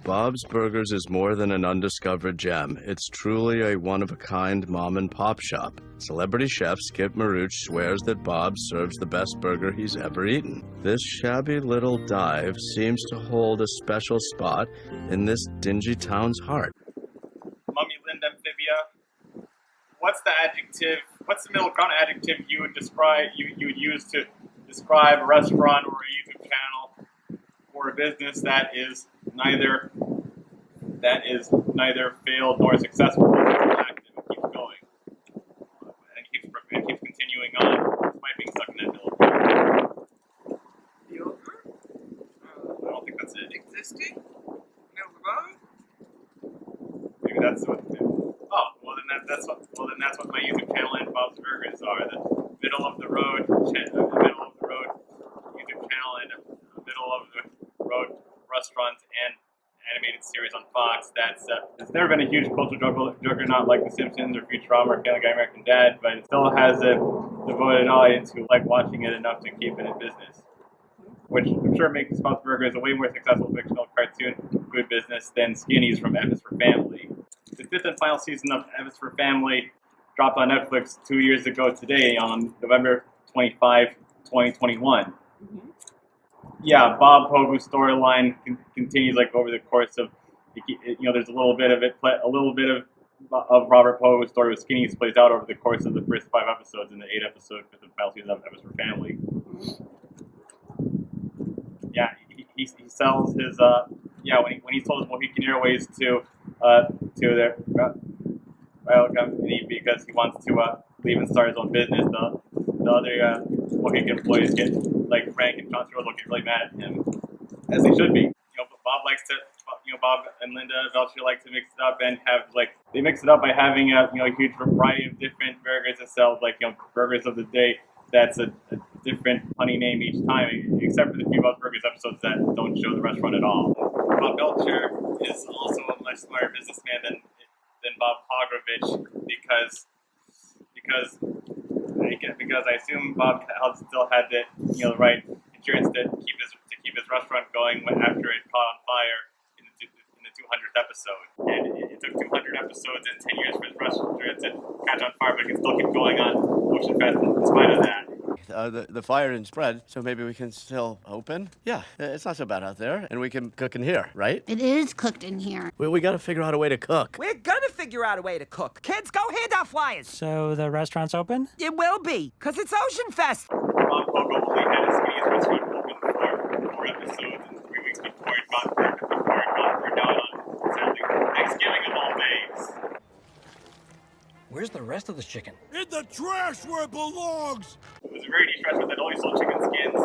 Bob's Burgers is more than an undiscovered gem. It's truly a one-of-a-kind mom-and-pop shop. Celebrity chef Skip Maruch swears that Bob serves the best burger he's ever eaten. This shabby little dive seems to hold a special spot in this dingy town's heart. Mummy Linda Amphibia, what's the middle ground adjective you would use to describe a restaurant or a YouTube channel or a business that is neither failed nor successful, but it's active and keeps going and keeps continuing on despite being stuck in that middle ground? I don't think that's it. Existing? Middle ground? Maybe that's what. Oh, well then that's what my YouTube channel and Bob's Burgers are. The middle of the road YouTube channel and middle of the road restaurants and animated series on Fox. It's never been a huge cultural juggernaut like The Simpsons or Futurama or Family Guy, American Dad, but it still has a devoted audience who like watching it enough to keep it in business, which I'm sure makes Bob's Burgers a way more successful fictional cartoon food business than Skinny's from F is for Family. The fifth and final season of F is for Family dropped on Netflix 2 years ago today on November 25, 2021. Mm-hmm. Yeah, Bob Pogu's storyline continues like over the course of, there's a little bit of Robert Pogu's story with Skinny's plays out over the course of the first 5 episodes in the 8-episode fifth and final season of F is for Family. Yeah, he sells his when he sold his Mohican Airways to their rival company because he wants to leave and start his own business. The other Mohican employees get like Frank and John Turturro get really mad at him, as they should be. Bob and Linda Velcher like to mix it up and they mix it up by having a huge variety of different burgers that sell burgers of the day. That's a different funny name each time, except for the few Bob's Burgers episodes that don't show the restaurant at all. Bob Belcher is also a much smarter businessman than Bob Pogrovich because I assume Bob still had the right insurance to keep his restaurant going after it caught on fire in the 200th episode. And it took 200 episodes and 10 years for his restaurant to catch on fire, but it can still keep going on Ocean Fest in spite of that. The fire didn't spread, so maybe we can still open? Yeah, it's not so bad out there, and we can cook in here, right? It is cooked in here. We gotta figure out a way to cook. We're gonna figure out a way to cook. Kids, go hand out flyers. So the restaurant's open? It will be, because it's Ocean Fest. Bob Pogo only had his Skinny's restaurant open for 4 episodes and 3 weeks before it got burned out on sadly Thanksgiving of all days. Where's the rest of the chicken? In the trash where it belongs! It was a very niche restaurant that only sold chicken skins.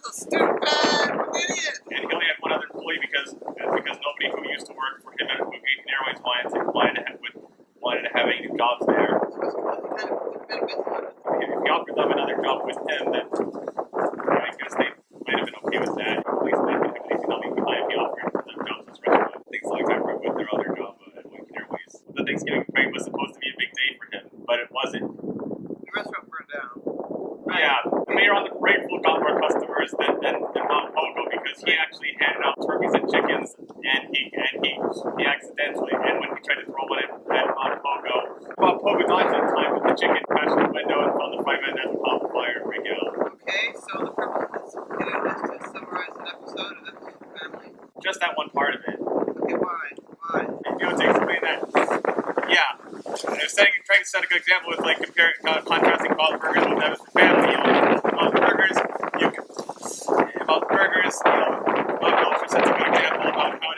Stupid idiot! And he only had one other employee because nobody who used to work for him at Mohican Airways wanted to have any new jobs there. If he offered them another job with him, then I guess they might have been okay with that. At least they could have not leave behind if he offered them jobs as restaurant. Things like that with their other job at Mohican Airways. The Thanksgiving parade was supposed to be a big day for him, but it wasn't. The restaurant burned down. Right. Yeah, the mayor on the parade float got more customers than Bob Pogo because he actually handed out turkeys and chickens, and he accidentally, and when he tried to throw one at Bob Pogo dodged in time with the chicken crashed in the window and found the fireman at the top of the fire and break out. Okay, so the purpose of this video is to summarize an episode of F is for Family. Just that one part of it. Okay, why? To explain that, yeah. I was trying to set a good example with contrasting Bob's Burgers with F is for Family. Bob's Burgers, Bob Belcher sets a good example about how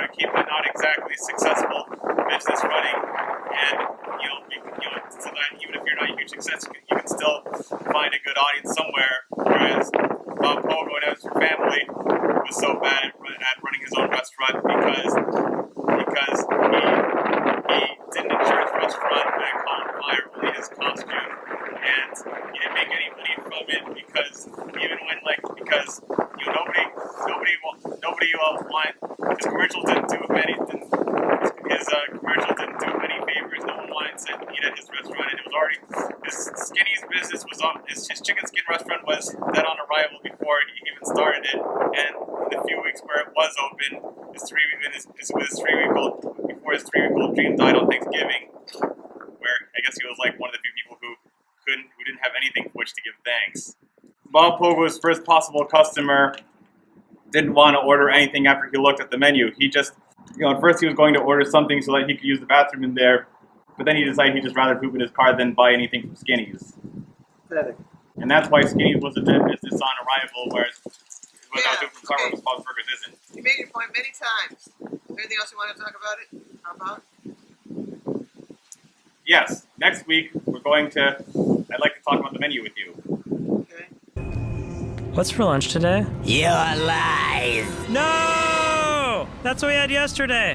to keep a not exactly successful business running, and so that even if you're not a huge success, you can still find a good audience somewhere. Whereas Bob Pogo and F is for Family was so bad at running his own restaurant because he didn't insure his restaurant when it caught on fire, only his costume, and he didn't make any money from it because his commercials didn't do many favors. No one wanted to eat at his restaurant, and it was already his Skinny's business was on his chicken skin restaurant was dead on arrival before he even started it, and in the was open. With his 3-week-old before his 3-week-old dream died on Thanksgiving, where I guess he was like one of the few people who didn't have anything for which to give thanks. Bob Pogo's first possible customer didn't want to order anything after he looked at the menu. He just, at first he was going to order something so that he could use the bathroom in there, but then he decided he'd just rather poop in his car than buy anything from Skinny's. Pathetic. And that's why Skinny's was a dead business on arrival, whereas what I was doing from Starbucks, Bob's Burgers isn't. You made your point many times. Anything else you want to talk about it? How about? Yes, next week I'd like to talk about the menu with you. Okay. What's for lunch today? Your lies. No! That's what we had yesterday.